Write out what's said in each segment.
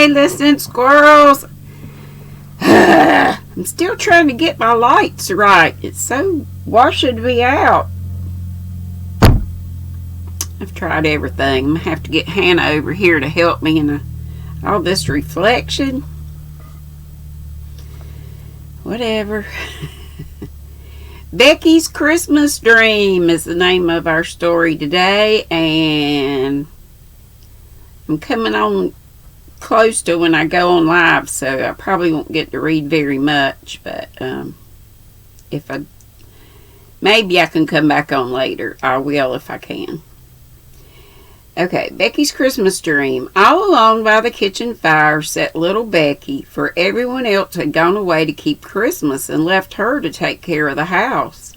Okay, listen, squirrels. I'm still trying to get my lights right. It's so washing me out. I've tried everything. I'm going to have to get Hannah over here to help me in all this reflection. Whatever. Becky's Christmas Dream is the name of our story today, and I'm coming on close to when I go on live, so I probably won't get to read very much, but maybe I can come back on later. I will if I can. Okay, Becky's Christmas Dream. All alone by the kitchen fire sat little Becky, for everyone else had gone away to keep Christmas and left her to take care of the house.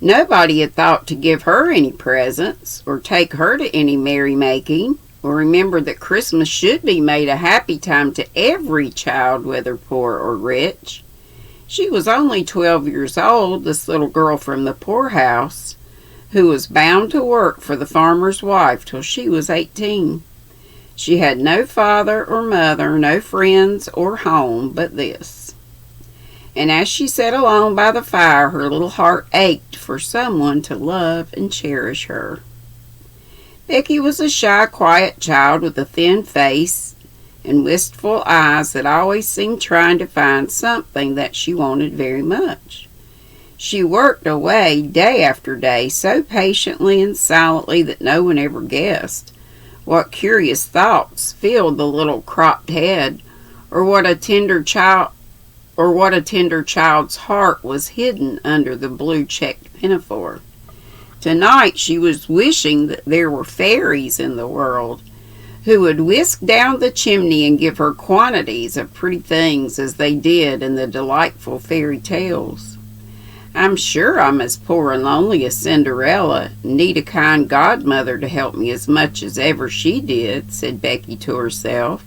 Nobody had thought to give her any presents, or take her to any merrymaking, or remember that Christmas should be made a happy time to every child, whether poor or rich. She was only 12 years old, this little girl from the poorhouse, who was bound to work for the farmer's wife till she was 18. She had no father or mother, no friends or home but this. And as she sat alone by the fire, her little heart ached for someone to love and cherish her. Becky was a shy, quiet child with a thin face and wistful eyes that always seemed trying to find something that she wanted very much. She worked away day after day so patiently and silently that no one ever guessed what curious thoughts filled the little cropped head, or what a tender child's heart was hidden under the blue-checked pinafore. Tonight she was wishing that there were fairies in the world who would whisk down the chimney and give her quantities of pretty things as they did in the delightful fairy tales. I'm sure I'm as poor and lonely as Cinderella, and need a kind godmother to help me as much as ever she did, said Becky to herself.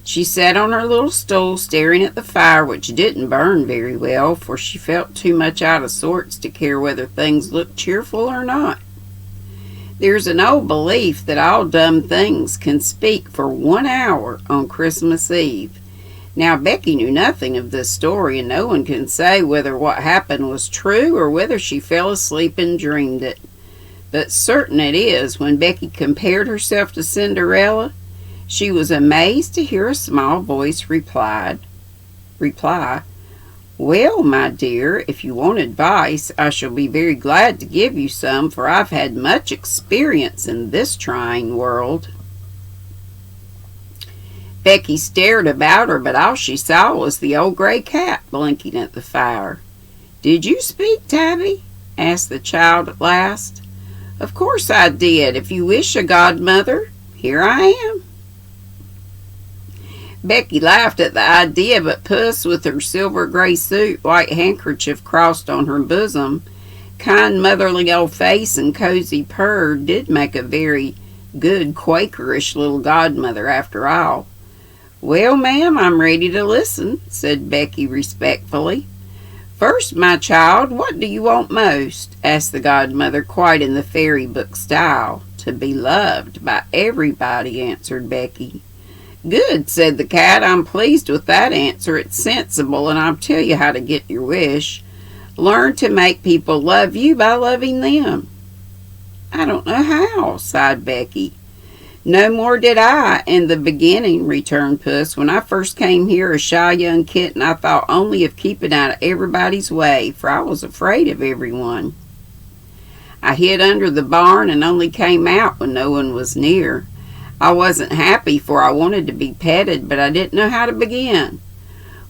She sat on her little stool staring at the fire, which didn't burn very well, for she felt too much out of sorts to care whether things looked cheerful or not. There's an old belief that all dumb things can speak for 1 hour on Christmas Eve. Now, Becky knew nothing of this story, and no one can say whether what happened was true or whether she fell asleep and dreamed it. But certain it is, when Becky compared herself to Cinderella, she was amazed to hear a small voice reply, "Well, my dear, if you want advice, I shall be very glad to give you some, for I've had much experience in this trying world." Becky stared about her, but all she saw was the old gray cat blinking at the fire. "Did you speak, Tabby?" asked the child at last. "Of course I did. If you wish a godmother, here I am." Becky laughed at the idea, but Puss, with her silver gray suit, white handkerchief crossed on her bosom, kind motherly old face, and cozy purr, did make a very good Quakerish little godmother after all. "Well, ma'am, I'm ready to listen," said Becky respectfully. "First, my child, what do you want most?" asked the godmother, quite in the fairy book style. "To be loved by everybody," answered Becky. "Good," said the cat. "I'm pleased with that answer. It's sensible, and I'll tell you how to get your wish. Learn to make people love you by loving them." "I don't know how," sighed Becky. "No more did I in the beginning," returned Puss. "When I first came here a shy young kitten, I thought only of keeping out of everybody's way, for I was afraid of everyone. I hid under the barn and only came out when no one was near. I wasn't happy, for I wanted to be petted, but I didn't know how to begin.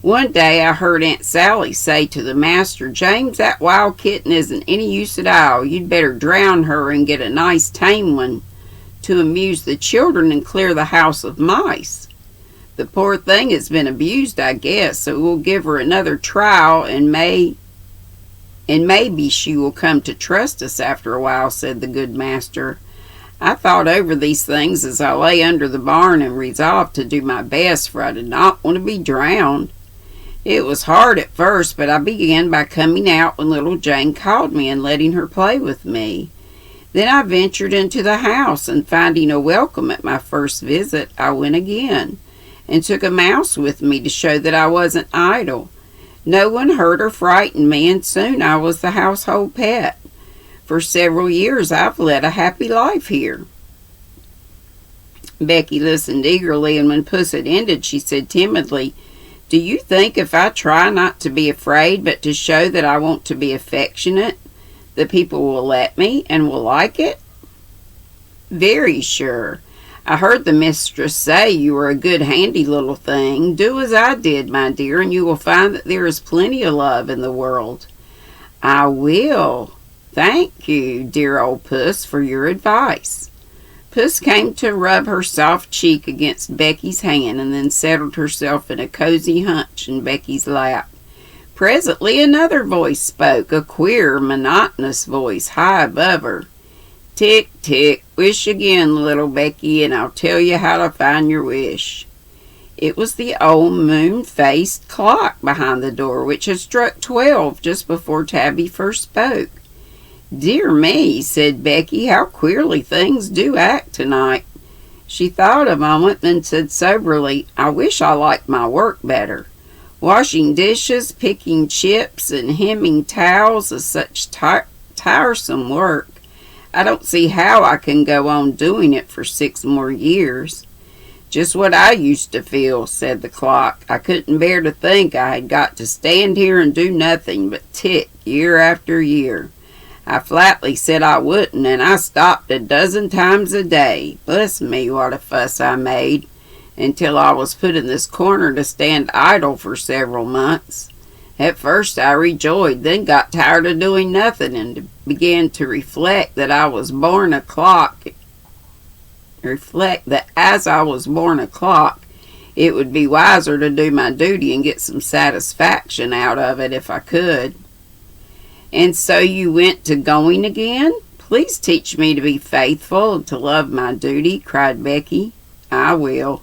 One day I heard Aunt Sally say to the master, 'James, that wild kitten isn't any use at all. You'd better drown her and get a nice tame one to amuse the children and clear the house of mice. The poor thing has been abused, I guess, so we'll give her another trial, and maybe she will come to trust us after a while,' said the good master. I thought over these things as I lay under the barn and resolved to do my best, for I did not want to be drowned. It was hard at first, but I began by coming out when little Jane called me and letting her play with me. Then I ventured into the house, and finding a welcome at my first visit, I went again, and took a mouse with me to show that I wasn't idle. No one hurt or frightened me, and soon I was the household pet. For several years I've led a happy life here." Becky listened eagerly, and when Puss had ended, she said timidly, "Do you think if I try not to be afraid, but to show that I want to be affectionate, the people will let me and will like it?" "Very sure. I heard the mistress say you were a good handy little thing. Do as I did, my dear, and you will find that there is plenty of love in the world." "I will. Thank you, dear old Puss, for your advice." Puss came to rub her soft cheek against Becky's hand, and then settled herself in a cozy hunch in Becky's lap. Presently another voice spoke, a queer, monotonous voice high above her. "Tick, tick, wish again, little Becky, and I'll tell you how to find your wish." It was the old moon-faced clock behind the door, which had struck 12 just before Tabby first spoke. "Dear me," said Becky, "how queerly things do act tonight." She thought a moment, then said soberly, "I wish I liked my work better. Washing dishes, picking chips, and hemming towels is such tiresome work. I don't see how I can go on doing it for 6 more years." "Just what I used to feel," said the clock. "I couldn't bear to think I had got to stand here and do nothing but tick year after year. I flatly said I wouldn't, and I stopped a dozen times a day. Bless me, what a fuss I made, until I was put in this corner to stand idle for several months. At first I rejoiced, then got tired of doing nothing, and began to reflect that as I was born a clock, it would be wiser to do my duty and get some satisfaction out of it if I could." "And so you went to going again? Please teach me to be faithful and to love my duty," cried Becky. "I will."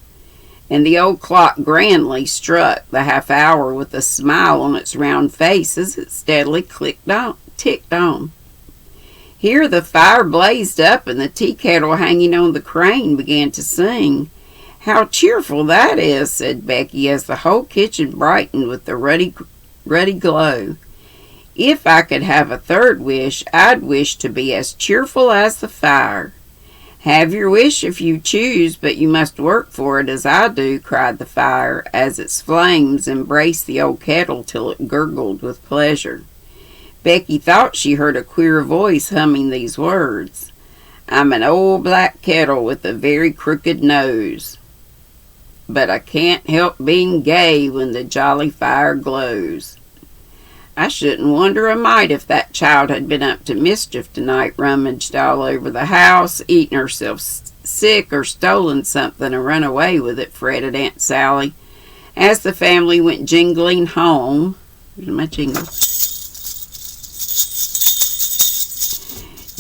And the old clock grandly struck the half hour with a smile on its round face as it steadily ticked on. Here the fire blazed up, and the tea kettle hanging on the crane began to sing. "How cheerful that is," said Becky, as the whole kitchen brightened with the ruddy glow. "If I could have a third wish, I'd wish to be as cheerful as the fire." "Have your wish if you choose, but you must work for it as I do," cried the fire, as its flames embraced the old kettle till it gurgled with pleasure. Becky thought she heard a queer voice humming these words. "I'm an old black kettle with a very crooked nose, but I can't help being gay when the jolly fire glows." "I shouldn't wonder a mite if that child had been up to mischief tonight, rummaged all over the house, eaten herself sick, or stolen something and run away with it," fretted Aunt Sally, as the family went jingling home. Where's my jingle?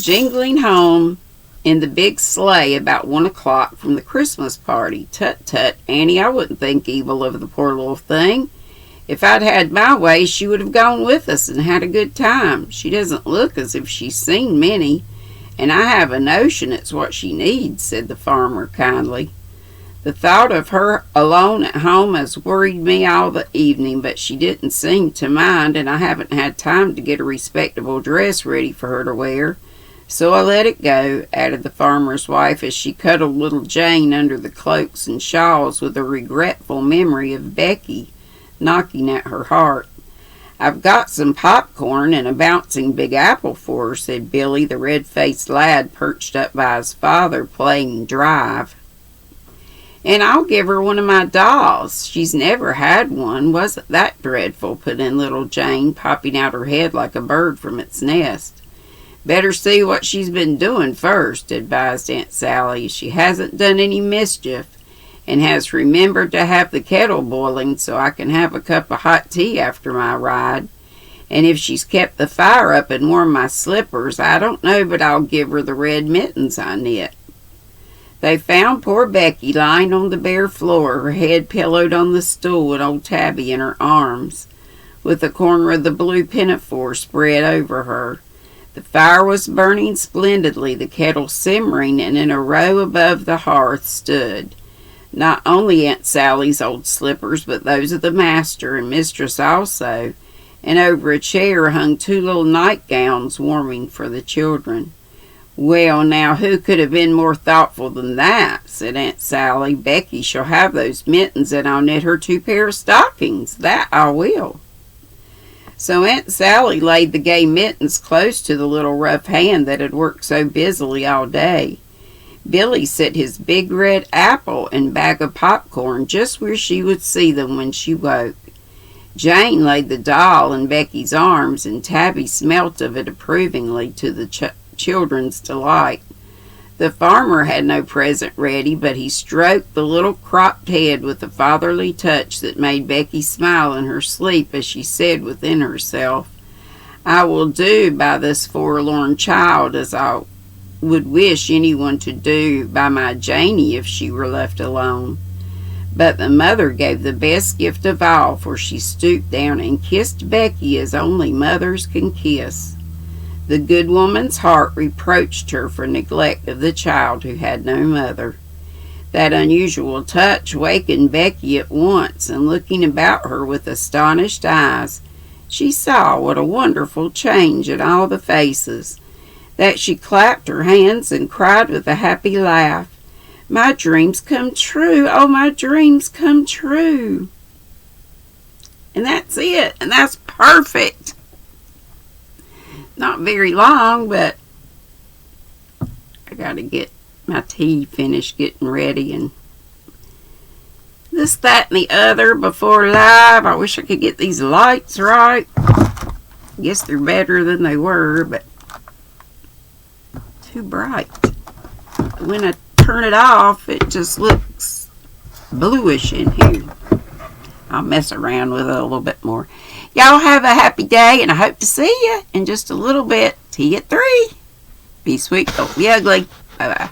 Jingling home in the big sleigh about 1 o'clock from the Christmas party. "Tut, tut, Annie, I wouldn't think evil of the poor little thing. If I'd had my way, she would have gone with us and had a good time. She doesn't look as if she's seen many, and I have a notion it's what she needs," said the farmer kindly. "The thought of her alone at home has worried me all the evening, but she didn't seem to mind, and I haven't had time to get a respectable dress ready for her to wear. So I let it go," added the farmer's wife, as she cuddled little Jane under the cloaks and shawls with a regretful memory of Becky knocking at her heart. "I've got some popcorn and a bouncing big apple for her," said Billy, the red-faced lad perched up by his father playing drive. "And I'll give her one of my dolls. She's never had one. Wasn't that dreadful?" put in little Jane, popping out her head like a bird from its nest. "Better see what she's been doing first," advised Aunt Sally. "She hasn't done any mischief, and has remembered to have the kettle boiling so I can have a cup of hot tea after my ride. And if she's kept the fire up and worn my slippers, I don't know but I'll give her the red mittens I knit." They found poor Becky lying on the bare floor, her head pillowed on the stool, and old Tabby in her arms, with a corner of the blue pinafore spread over her. The fire was burning splendidly, the kettle simmering, and in a row above the hearth stood Not only Aunt Sally's old slippers, but those of the master and mistress also, and over a chair hung 2 little nightgowns warming for the children. "Well, now, who could have been more thoughtful than that?" said Aunt Sally. "Becky shall have those mittens, and I'll knit her 2 pair of stockings. That I will." So Aunt Sally laid the gay mittens close to the little rough hand that had worked so busily all day. Billy set his big red apple and bag of popcorn just where she would see them when she woke. Jane laid the doll in Becky's arms, and Tabby smelt of it approvingly to the children's delight. The farmer had no present ready, but he stroked the little cropped head with a fatherly touch that made Becky smile in her sleep as she said within herself, "I will do by this forlorn child as I would wish anyone to do by my Janey if she were left alone." But the mother gave the best gift of all, for she stooped down and kissed Becky as only mothers can kiss. The good woman's heart reproached her for neglect of the child who had no mother. That unusual touch wakened Becky at once, and looking about her with astonished eyes, she saw what a wonderful change in all the faces, that she clapped her hands and cried with a happy laugh, "My dreams come true! Oh, my dreams come true!" And that's it, and that's perfect. Not very long, but I gotta get my tea finished getting ready and this, that, and the other before live. I wish I could get these lights right. I guess they're better than they were, but too bright. When I turn it off, it just looks bluish in here. I'll mess around with it a little bit more. Y'all have a happy day, and I hope to see you in just a little bit. Tea at 3. Be sweet, don't be ugly. Bye-bye.